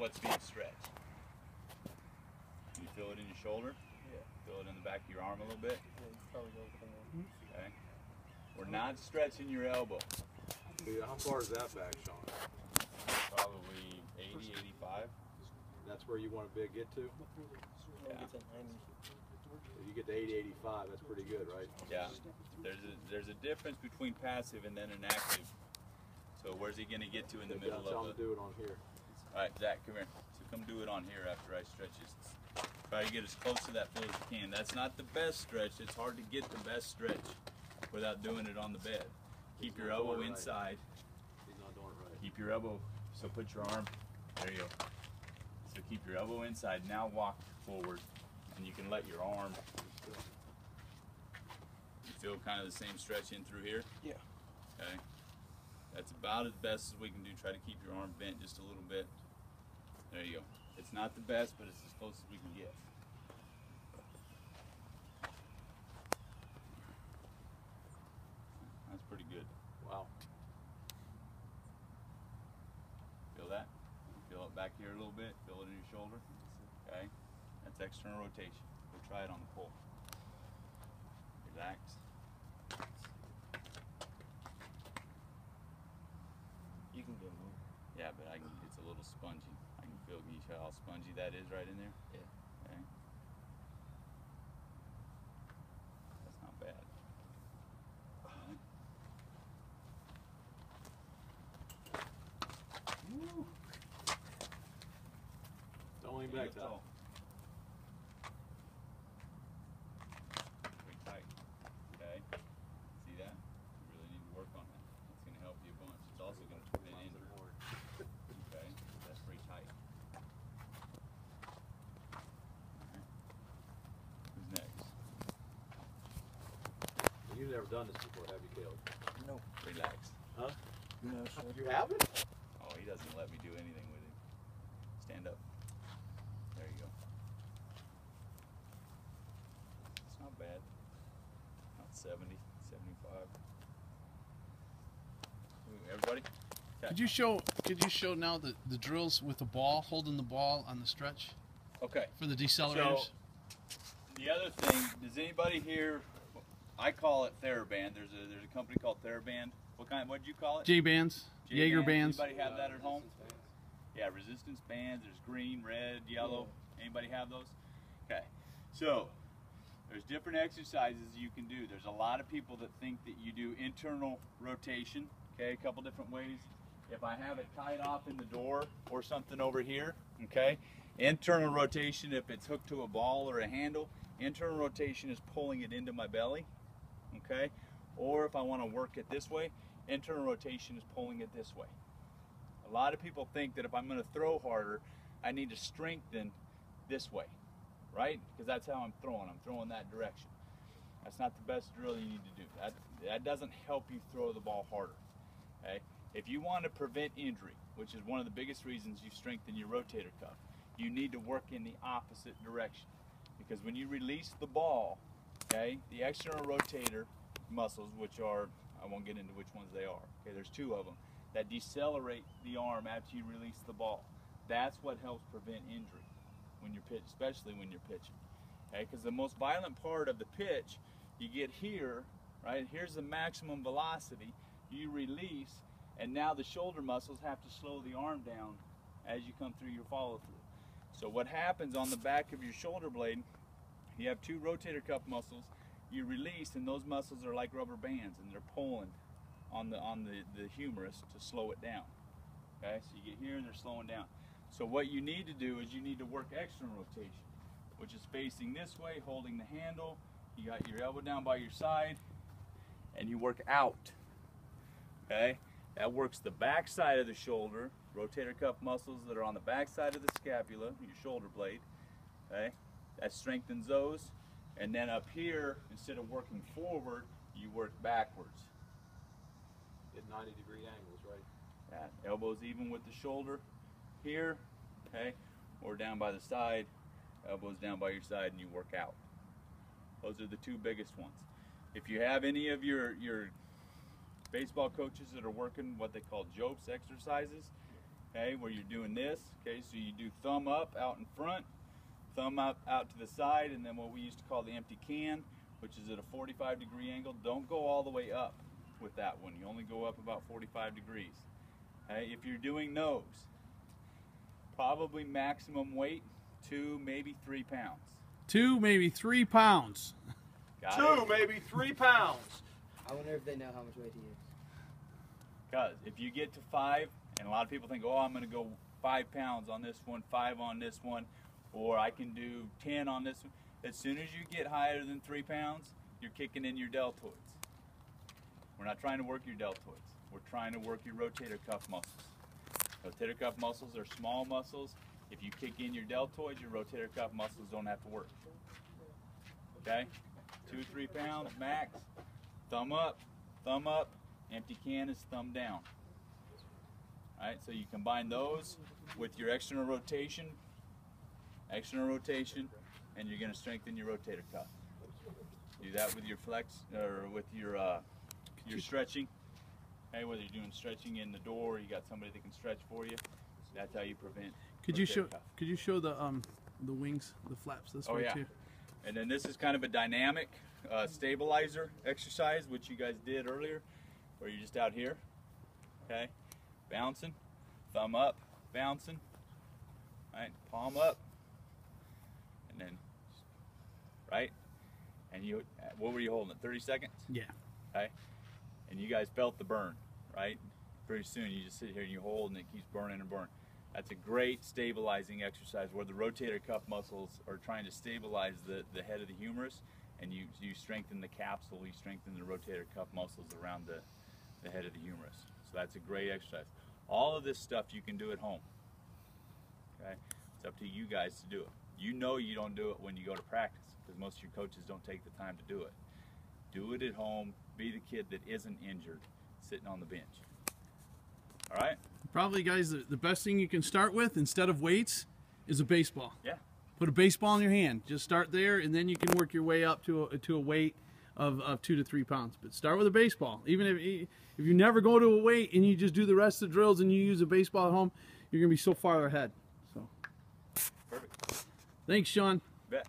what's being stretched. You feel it in your shoulder? Yeah. Feel it in the back of your arm a little bit? Yeah, you probably go with the Okay. We're not stretching your elbow. Dude, how far is that back, Sean? Probably 80, 85. That's where you want to get to? Yeah. Get to 90. If you get to 80, 85, that's pretty good, right? Yeah. There's a difference between passive and then an active. So where's he going to get to in the middle Tell of him to do it on here. All right, Zach, come here. So come do it on here after I stretch this. Try to get as close to that floor as you can. That's not the best stretch. It's hard to get the best stretch without doing it on the bed. Keep your elbow inside. He's not doing it right. Keep your elbow, so put your arm, there you go. So keep your elbow inside. Now walk forward, and you can let your arm. You feel kind of the same stretch in through here? Yeah. Okay. That's about as best as we can do. Try to keep your arm bent just a little bit. There you go. It's not the best, but it's as close as we can get. That's pretty good. Wow. Feel that? Feel it back here a little bit. Feel it in your shoulder. Okay. That's external rotation. We'll try it on the pull. Relax. You can get moved. Yeah, but it's a little spongy. I can feel, you see how spongy that is right in there? Yeah. Okay. That's not bad. Okay. Woo. Don't lean back, though. Pretty tight. Okay. See that? You really need to work on that. It's going to help you a bunch. It's also going to prevent injury. Okay. That's pretty tight. Alright. Who's next? You've never done this before, have you, Caleb? No. Relax. Huh? No, sir. You haven't? Oh, he doesn't let me do anything with him. Stand up. There you go. It's not bad. Not 70, 75. Ooh, everybody? Okay. Could you show now the drills with the ball, holding the ball on the stretch Okay. for the decelerators? So, the other thing, does anybody here, I call it TheraBand. There's a company called TheraBand. What'd you call it? J-bands, Jaeger bands. Anybody have that at home? Yeah, resistance bands. There's green, red, yellow. Anybody have those? Okay. So, there's different exercises you can do. There's a lot of people that think that you do internal rotation. Okay, a couple different ways. If I have it tied off in the door or something over here, okay, internal rotation, if it's hooked to a ball or a handle, internal rotation is pulling it into my belly, okay? Or if I want to work it this way, internal rotation is pulling it this way. A lot of people think that if I'm going to throw harder, I need to strengthen this way, right? Because that's how I'm throwing that direction. That's not the best drill you need to do. That doesn't help you throw the ball harder, okay? If you want to prevent injury, which is one of the biggest reasons you strengthen your rotator cuff, you need to work in the opposite direction. Because when you release the ball, okay, the external rotator muscles, which are, I won't get into which ones they are, okay, there's two of them, that decelerate the arm after you release the ball. That's what helps prevent injury when you're pitching, especially when you're pitching, okay, because the most violent part of the pitch, you get here, right, here's the maximum velocity, you release, and now the shoulder muscles have to slow the arm down as you come through your follow through. So what happens on the back of your shoulder blade, you have two rotator cuff muscles, you release, and those muscles are like rubber bands, and they're pulling on the humerus to slow it down. Okay, so you get here and they're slowing down. So what you need to do is you need to work external rotation, which is facing this way, holding the handle, you got your elbow down by your side, and you work out. Okay, that works the back side of the shoulder, rotator cuff muscles that are on the back side of the scapula, your shoulder blade. Okay, that strengthens those. And then up here, instead of working forward, you work backwards. At 90-degree angles, right? Yeah, elbows even with the shoulder here, okay, or down by the side, elbows down by your side, and you work out. Those are the two biggest ones. If you have any of your baseball coaches that are working what they call Jobs exercises, okay, where you're doing this. Okay, so you do thumb up out in front, thumb up out to the side, and then what we used to call the empty can, which is at a 45-degree angle. Don't go all the way up with that one. You only go up about 45 degrees. Okay, if you're doing those, probably maximum weight 2, maybe 3 pounds. 2, maybe 3 pounds. Got 2, it? maybe 3 pounds. I wonder if they know how much weight he is. Because if you get to 5, and a lot of people think, oh, I'm going to go 5 pounds on this one, 5 on this one, or I can do 10 on this one. As soon as you get higher than 3 pounds, you're kicking in your deltoids. We're not trying to work your deltoids. We're trying to work your rotator cuff muscles. Rotator cuff muscles are small muscles. If you kick in your deltoids, your rotator cuff muscles don't have to work. Okay? 2, 3 pounds max. Thumb up, empty can is thumb down. Alright, so you combine those with your external rotation, and you're going to strengthen your rotator cuff. Do that with your flex, or with your stretching. Okay, whether you're doing stretching in the door, or you got somebody that can stretch for you. That's how you prevent. Could you rotator show? cuff. Could you show the wings, the flaps this Oh, way yeah. too? And then this is kind of a dynamic stabilizer exercise, which you guys did earlier, where you're just out here, okay, bouncing, thumb up, bouncing, right, palm up, and then, right, and you, what were you holding it, 30 seconds? Yeah. Okay, and you guys felt the burn, right? Pretty soon you just sit here and you hold and it keeps burning and burning. That's a great stabilizing exercise where the rotator cuff muscles are trying to stabilize the head of the humerus, and you strengthen the capsule, you strengthen the rotator cuff muscles around the head of the humerus. So that's a great exercise. All of this stuff you can do at home. Okay? It's up to you guys to do it. You know you don't do it when you go to practice, because most of your coaches don't take the time to do it. Do it at home. Be the kid that isn't injured sitting on the bench. All right? Probably, guys, the best thing you can start with instead of weights is a baseball. Yeah. Put a baseball in your hand. Just start there, and then you can work your way up to a weight of 2 to 3 pounds. But start with a baseball. Even if you never go to a weight and you just do the rest of the drills and you use a baseball at home, you're going to be so far ahead. So, Perfect. thanks, Sean. Bet.